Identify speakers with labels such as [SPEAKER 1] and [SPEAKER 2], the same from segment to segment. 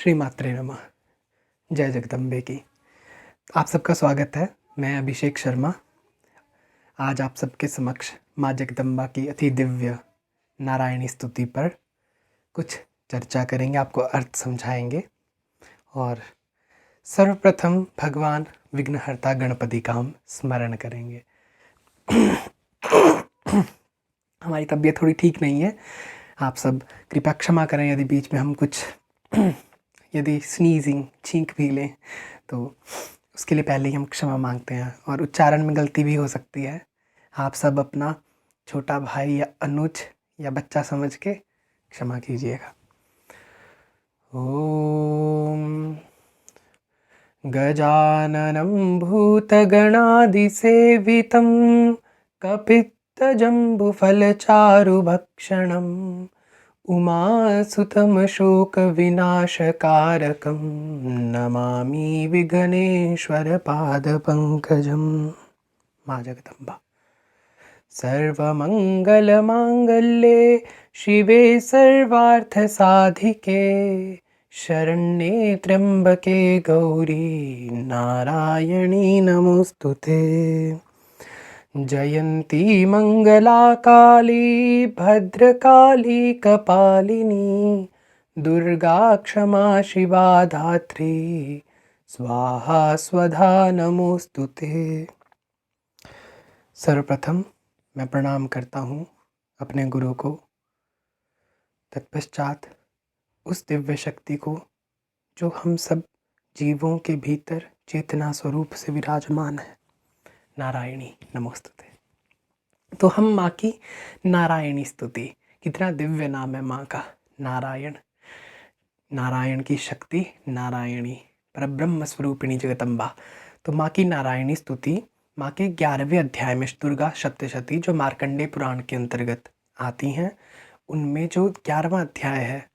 [SPEAKER 1] श्री मात्रे नमः। जय जगदम्बे की। आप सबका स्वागत है। मैं अभिषेक शर्मा आज आप सबके समक्ष माँ जगदम्बा की अति दिव्य नारायणी स्तुति पर कुछ चर्चा करेंगे, आपको अर्थ समझाएंगे। और सर्वप्रथम भगवान विघ्नहर्ता गणपति का हम स्मरण करेंगे। हमारी तबीयत थोड़ी ठीक नहीं है, आप सब कृपया क्षमा करें यदि बीच में हम कुछ यदि स्नीजिंग छींक भी लें तो उसके लिए पहले ही हम क्षमा मांगते हैं। और उच्चारण में गलती भी हो सकती है, आप सब अपना छोटा भाई या अनुज या बच्चा समझ के क्षमा कीजिएगा। ओम गजाननं भूतगणादिसेवितं कपित्तजम्बुफलचारुभक्षणम् उमासुतमशोकविनाशकारकं नमामि विघ्नेश्वरपादपङ्कजं। माँ जगदम्बा। सर्वमङ्गलमाङ्गल्ये शिवे सर्वार्थसाधिके शरण्ये त्र्यम्बके गौरी नारायणी नमोऽस्तुते। जयन्ती मङ्गलाकाली भद्रकाली कपालिनी दुर्गा क्षमा शिवा धात्री स्वाहा स्वधा नमोस्तुते। सर्वप्रथम मैं प्रणाम करता हूँ अपने गुरु को, तत्पश्चात उस दिव्य शक्ति को जो हम सब जीवों के भीतर चेतना स्वरूप से विराजमान है। नारायणी नमोस्तुते। तो हम माँ की नारायणी स्तुति, कितना दिव्य नाम है माँ का, नारायण। नारायण की शक्ति नारायणी, परब्रह्म स्वरूपिणी जगदम्बा। तो माँ की नारायणी स्तुति माँ के 11वें अध्याय में दुर्गा सप्तशती जो मार्कंडेय पुराण के अंतर्गत आती हैं, उनमें जो 11वां अध्याय है,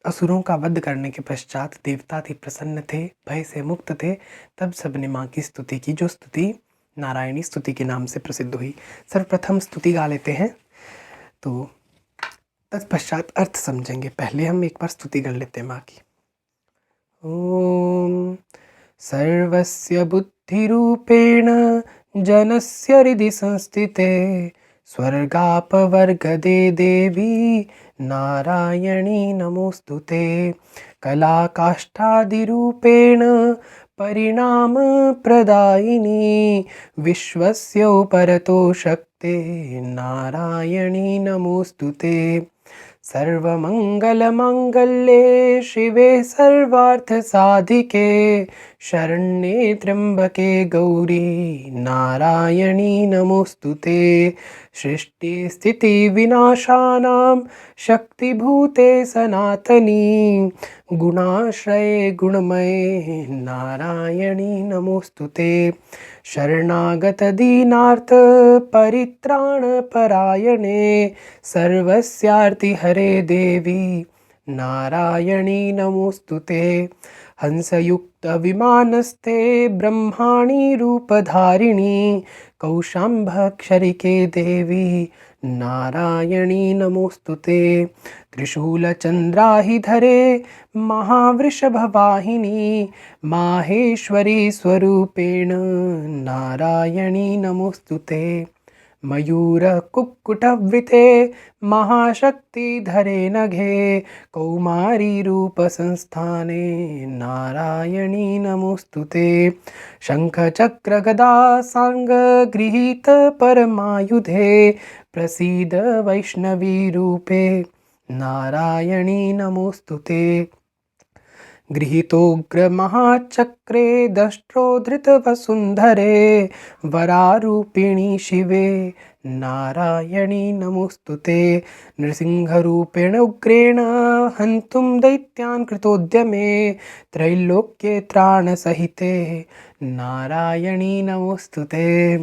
[SPEAKER 1] असुरों का वध करने के पश्चात देवता थे प्रसन्न थे, भय से मुक्त थे, तब सबने माँ की स्तुति की, जो स्तुति नारायणी स्तुति के नाम से प्रसिद्ध हुई। सर्वप्रथम स्तुति गा लेते हैं, तो तत्पश्चात अर्थ समझेंगे। पहले हम एक बार स्तुति कर लेते हैं माँ की। ओम सर्वस्य बुद्धिरूपेण जनस्य हृदि संस्थिते स्वर्गापवर्गदे देवी नारायणी नमोस्तुते। कलाकाष्ठादिरूपेण परिणाम प्रदायिनी विश्वस्य उपरतो शक्ते नारायणी नमोस्तुते। सर्वमङ्गलमाङ्गल्ये शिवे सर्वार्थसाधिके शरण्ये त्र्यम्बके गौरी नारायणी नमोस्तुते। सृष्टिस्थितिविनाशानां शक्तिभूते सनातनी गुणाश्रये गुणमये नारायणी नमोस्तुते। शरणागतदीनार्थ परित्राणपरायणे सर्वस्यार्तिहरे देवी नारायणी नमोस्तुते। हंसयुक्तविमानस्थे ब्रह्माणी रूपधारिणी कौशाम्भक्षरिके देवी नारायणी नमोस्तुते। त्रिशूलचन्द्राहिधरे महावृषभवाहिनी माहेश्वरी स्वरूपेण नारायणी नमोस्तुते। मयूरकुक्कुटवृते महाशक्तिधरे नघे कौमारी रूपसंस्थाने नारायणी नमोस्तुते। शङ्खचक्रगदा साङ्गगृहीत परमायुधे प्रसीद वैष्णवी रूपे नारायणी नमोस्तुते। गृहीतोग्रमहाचक्रे दष्ट्रोद्धृतवसुन्धरे वरारूपिणी शिवे नारायणी नमोस्तुते। नृसिंहरूपेण उग्रेण हन्तुं दैत्यान् कृतोद्यमे त्रैलोक्ये त्राणसहिते नारायणी नमोस्तुते।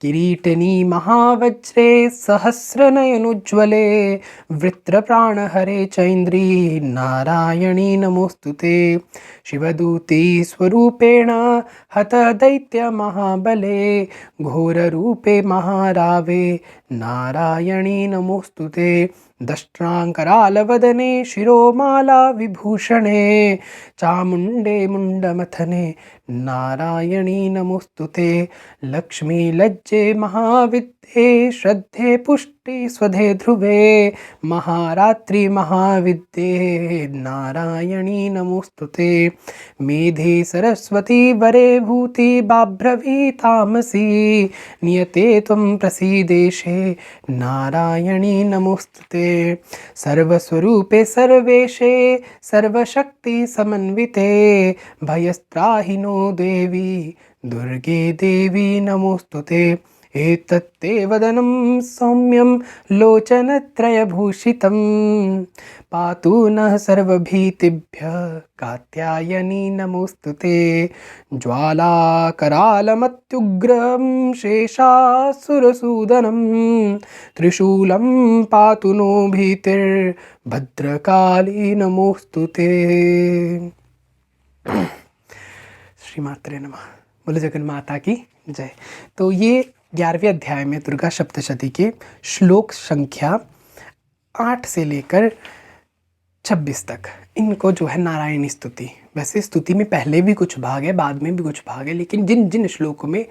[SPEAKER 1] किरीटिनी महावज्रे सहस्रनयनोज्ज्वले वृत्रप्राणहरे चैन्द्री नारायणी नमोस्तुते। शिवदूती स्वरूपेण हत दैत्यमहाबले घोररूपे महारावे नारायणी नमोस्तुते। दष्ट्रांकरालवदने शिरोमाला विभूषणे चामुण्डे मुण्डमथने नारायणी नमोस्तुते। लक्ष्मी लज्जे महाविद्ये श्रद्धे पुष्टि स्वधे ध्रुवे महारात्रि महाविद्ये नारायणी नमोस्तुते। मेधे सरस्वती वरे भूति बाभ्रवी तामसी नियते त्वं प्रसीदेशे नारायणी नमोस्तुते। सर्वस्वरूपे सर्वेशे सर्वशक्ति समन्विते भयस्त्राहिनो देवी दुर्गे देवी नमोस्तुते। एतत्ते वदनं सौम्यं लोचनत्रयभूषितं पातु नः सर्वभीतिभ्यः कात्यायनी नमोस्तुते। ज्वालाकरालमत्युग्रं शेषासुरसूदनं त्रिशूलं पातु नो भीतिर्भद्रकाली नमोस्तुते। श्रीमात्रे नमः। बोले जगन माता की जय। तो ये 11वें अध्याय में दुर्गा सप्तशती के श्लोक संख्या 8 से लेकर 26 तक इनको जो है नारायणी स्तुति। वैसे स्तुति में पहले भी कुछ भाग है, बाद में भी कुछ भाग है, लेकिन जिन जिन श्लोकों में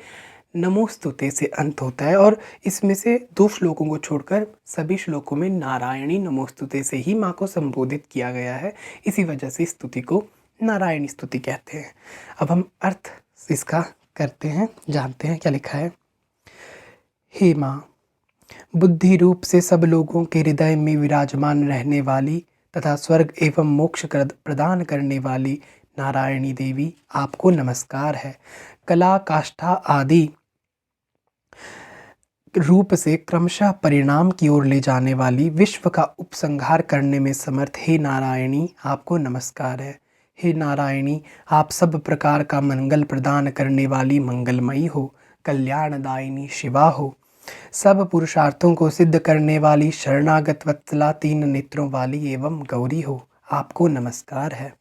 [SPEAKER 1] नमोस्तुते से अंत होता है और इसमें से 2 श्लोकों को छोड़कर सभी श्लोकों में नारायणी नमोस्तुते से ही माँ को संबोधित किया गया है। इसी वजह से स्तुति को नारायणी स्तुति कहते हैं। अब हम अर्थ इसका करते हैं, जानते हैं क्या लिखा है। हे माँ, बुद्धि रूप से सब लोगों के हृदय में विराजमान रहने वाली तथा स्वर्ग एवं मोक्ष प्रदान करने वाली नारायणी देवी, आपको नमस्कार है। कला काष्ठा आदि रूप से क्रमशः परिणाम की ओर ले जाने वाली, विश्व का उपसंहार करने में समर्थ हे नारायणी, आपको नमस्कार है। हे नारायणी, आप सब प्रकार का मंगल प्रदान करने वाली मंगलमयी हो, कल्याणदायिनी शिवा हो, सब पुरुषार्थों को सिद्ध करने वाली शरणागत वत्सला 3 नेत्रों वाली एवं गौरी हो, आपको नमस्कार है।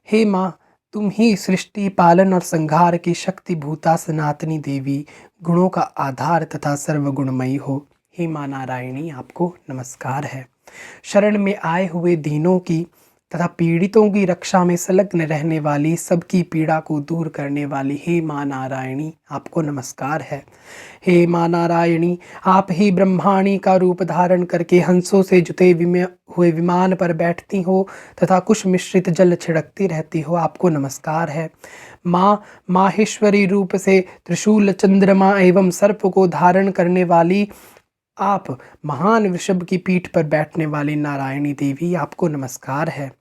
[SPEAKER 1] हे माँ, तुम ही सृष्टि पालन और संहार की शक्ति भूता सनातनी देवी, गुणों का आधार तथा सर्वगुणमयी हो। हे माँ नारायणी, आपको नमस्कार है। शरण में आए हुए दीनों की तथा पीड़ितों की रक्षा में संलग्न रहने वाली, सबकी पीड़ा को दूर करने वाली हे माँ नारायणी, आपको नमस्कार है। हे माँ नारायणी, आप ही ब्रह्माणी का रूप धारण करके हंसों से जुते हुए विमान पर बैठती हो तथा कुश मिश्रित जल छिड़कती रहती हो, आपको नमस्कार है। माँ माहेश्वरी रूप से त्रिशूल चंद्रमा एवं सर्प को धारण करने वाली, आप महान वृषभ की पीठ पर बैठने वाली नारायणी देवी, आपको नमस्कार है।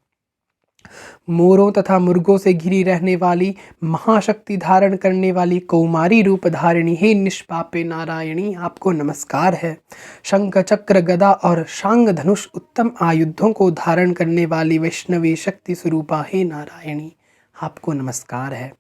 [SPEAKER 1] मोरों तथा मुर्गों से घिरी रहने वाली, महाशक्ति धारण करने वाली कौमारी रूप धारिणी हे निष्पापे नारायणी, आपको नमस्कार है। शंख चक्र गदा और शांग धनुष उत्तम आयुधों को धारण करने वाली वैष्णवी शक्ति स्वरूपा हे नारायणी, आपको नमस्कार है।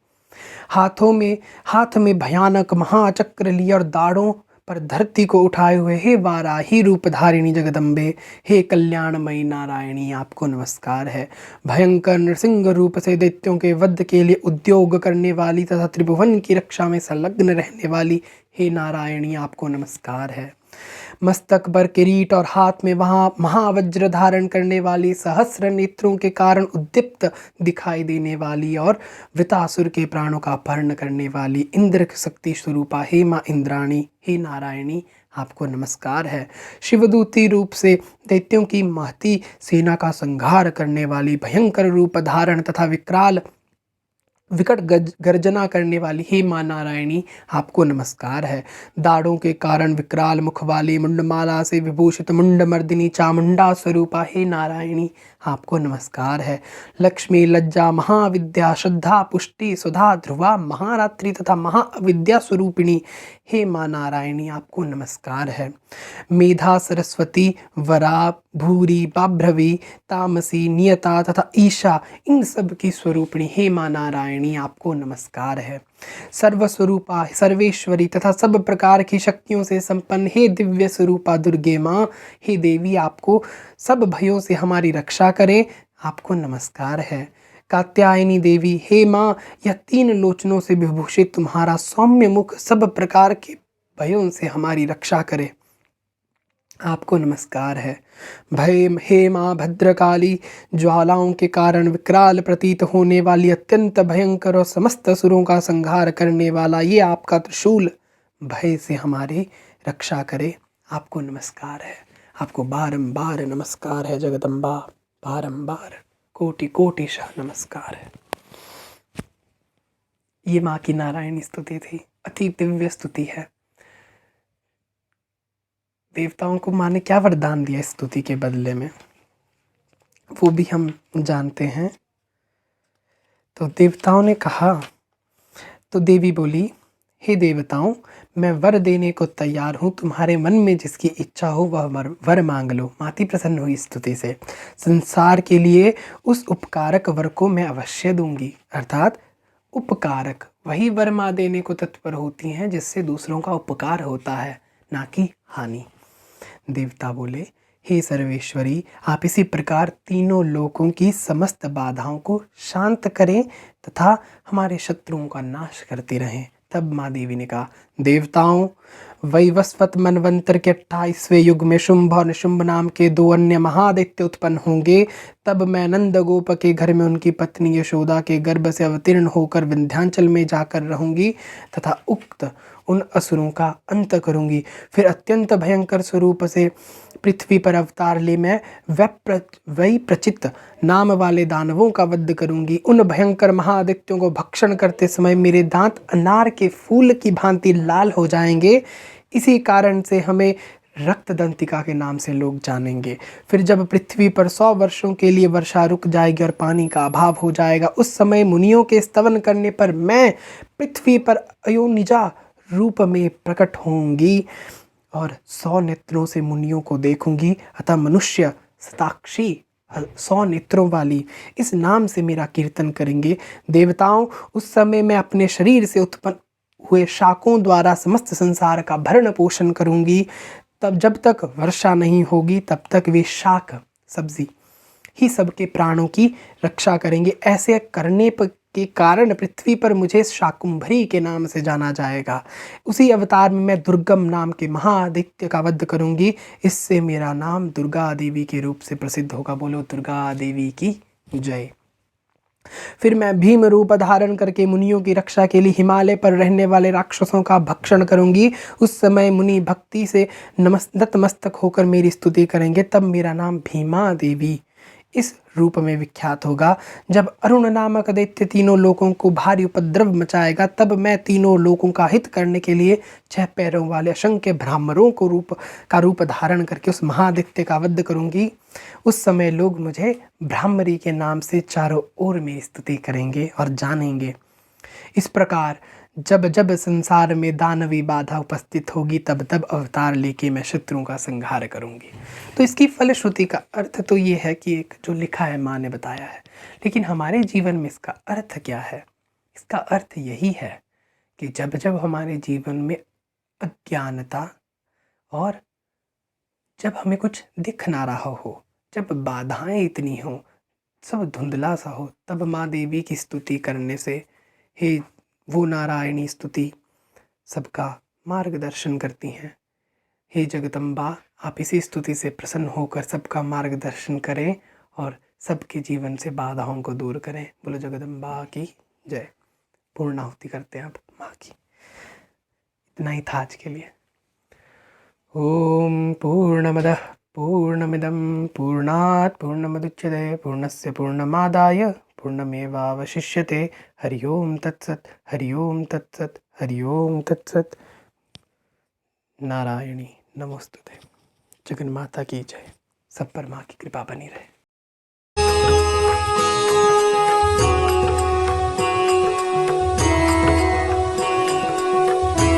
[SPEAKER 1] हाथ में भयानक महाचक्र लिए और दाढ़ों पर धरती को उठाए हुए हे वाराही रूप धारिणी जगदम्बे, हे कल्याणमयी नारायणी, आपको नमस्कार है। भयंकर नृसिंह रूप से दैत्यों के वध के लिए उद्योग करने वाली तथा त्रिभुवन की रक्षा में संलग्न रहने वाली हे नारायणी, आपको नमस्कार है। मस्तक पर किरीट और हाथ में वहाँ महावज्र धारण करने वाली, सहस्र नेत्रों के कारण उद्दीप्त दिखाई देने वाली और वृतासुर के प्राणों का अपहरण करने वाली इंद्र शक्ति स्वरूपा हे माँ इंद्राणी, हे नारायणी, आपको नमस्कार है। शिवदूती रूप से दैत्यों की महती सेना का संहार करने वाली, भयंकर रूप धारण तथा विकट गर्जना करने वाली हे माँ नारायणी, आपको नमस्कार है। दाढ़ों के कारण विकराल मुख वाली, मुंडमाला से विभूषित मुंडमर्दिनी चामुंडा स्वरूपा हे नारायणी, आपको नमस्कार है। लक्ष्मी लज्जा महाविद्या श्रद्धा पुष्टि सुधा ध्रुवा महारात्रि तथा महाविद्या स्वरूपिणी हे माँ नारायणी, आपको नमस्कार है। मेधा सरस्वती वरा भूरी बाभ्रवी तामसी नियता तथा ईशा, इन सब की स्वरूपिणी हे माँ नारायणी, आपको नमस्कार है। सर्वस्वरूपा सर्वेश्वरी तथा सब प्रकार की शक्तियों से संपन्न हे दिव्य स्वरूपा दुर्गे माँ, हे देवी, आपको सब भयों से हमारी रक्षा करें, आपको नमस्कार है। कात्यायनी देवी, हे माँ, यह 3 लोचनों से विभूषित तुम्हारा सौम्य मुख सब प्रकार के भयों से हमारी रक्षा करे, आपको नमस्कार है। भय हे माँ भद्रकाली, ज्वालाओं के कारण विकराल प्रतीत होने वाली अत्यंत भयंकर और समस्त असुरों का संहार करने वाला ये आपका त्रिशूल भय से हमारी रक्षा करे। आपको नमस्कार है। आपको बारंबार नमस्कार है जगदम्बा, बारंबार कोटि कोटिशः नमस्कार है। ये माँ की नारायणी स्तुति थी, अति दिव्य स्तुति है। देवताओं को माँ ने क्या वरदान दिया इस स्तुति के बदले में, वो भी हम जानते हैं। तो देवताओं ने कहा, तो देवी बोली, हे देवताओं, मैं वर देने को तैयार हूँ, तुम्हारे मन में जिसकी इच्छा हो वह वर मांग लो। माती प्रसन्न हुई स्तुति से। संसार के लिए उस उपकारक वर को मैं अवश्य दूंगी। अर्थात उपकारक वही वर माँ देने को तत्पर होती हैं जिससे दूसरों का उपकार होता है, ना कि हानि। देवता बोले, हे सर्वेश्वरी, आप इसी प्रकार तीनों लोकों की समस्त बाधाओं को शांत करें तथा हमारे शत्रुओं का नाश करते रहें। तब माँ देवी ने कहा, देवताओं, वैवस्वत मनवंतर के 28वें युग में शुंभ और निशुंभ नाम के 2 अन्य महादैत्य उत्पन्न होंगे। तब मैं नंद गोप के घर में उनकी पत्नी यशोदा के गर्भ से अवतीर्ण होकर विंध्याचल में जाकर रहूंगी तथा उक्त उन असुरों का अंत करूंगी। फिर अत्यंत भयंकर स्वरूप से पृथ्वी पर अवतार ले मैं वै प्रचित नाम वाले दानवों का वध करूंगी। उन भयंकर महादित्यों को भक्षण करते समय मेरे दांत अनार के फूल की भांति लाल हो जाएंगे। इसी कारण से हमें रक्त दंतिका के नाम से लोग जानेंगे। फिर जब पृथ्वी पर 100 वर्षों के लिए वर्षा रुक जाएगी और पानी का अभाव हो जाएगा, उस समय मुनियों के स्तवन करने पर मैं पृथ्वी पर अयोनिजा रूप में प्रकट होंगी और 100 नेत्रों से मुनियों को देखूंगी। अतः मनुष्य शताक्षी 100 नेत्रों वाली इस नाम से मेरा कीर्तन करेंगे। देवताओं, उस समय मैं अपने शरीर से उत्पन्न हुए शाकों द्वारा समस्त संसार का भरण पोषण करूंगी। तब जब तक वर्षा नहीं होगी तब तक वे शाक सब्जी ही सबके प्राणों की रक्षा करेंगे। ऐसे करने के कारण पृथ्वी पर मुझे शाकुंभरी के नाम से जाना जाएगा। उसी अवतार में मैं दुर्गम नाम के महादित्य का वध करूंगी। इससे मेरा नाम दुर्गा देवी के रूप से प्रसिद्ध होगा। बोलो दुर्गा देवी की जय। फिर मैं भीम रूप धारण करके मुनियों की रक्षा के लिए हिमालय पर रहने वाले राक्षसों का भक्षण करूंगी। उस समय मुनि भक्ति से नतमस्तक होकर मेरी स्तुति करेंगे। तब मेरा नाम भीमा देवी इस रूप में विख्यात होगा। जब अरुण नामक दैत्य तीनों लोगों को भारी उपद्रव मचाएगा, तब मैं तीनों लोगों का हित करने के लिए 6 पैरों वाले असंख्य ब्राह्मणों को रूप धारण करके उस महादित्य का वध करूंगी। उस समय लोग मुझे ब्राह्मरी के नाम से चारों ओर मेरी स्तुति करेंगे और जानेंगे। इस प्रकार जब जब संसार में दानवी बाधा उपस्थित होगी, तब तब अवतार लेके मैं शत्रुओं का संहार करूंगी। तो इसकी फलश्रुति का अर्थ तो ये है कि एक जो लिखा है माँ ने बताया है, लेकिन हमारे जीवन में इसका अर्थ क्या है? इसका अर्थ यही है कि जब जब हमारे जीवन में अज्ञानता और जब हमें कुछ दिख ना रहा हो, जब बाधाएं इतनी हों, सब धुंधला सा हो, तब माँ देवी की स्तुति करने से हे वो नारायणी स्तुति सबका मार्गदर्शन करती हैं। हे जगदम्बा, आप इसी स्तुति से प्रसन्न होकर सबका मार्गदर्शन करें और सबके जीवन से बाधाओं को दूर करें। बोलो जगदम्बा की जय। पूर्णाहुति करते हैं आप माँ की। इतना ही था आज के लिए। ओम पूर्णमदः पूर्णमिदं पूर्णात् पूर्णमुदच्यते पूर्णस्य पूर्णमादाय पूर्णमेवावशिष्यते। हरि ओम तत्सत्, हरि ओम तत्सत्, हरि ओम तत्सत्। नारायणी नमोस्तुते। जगन्माता की जय। सब पर माँ की कृपा बनी रहे।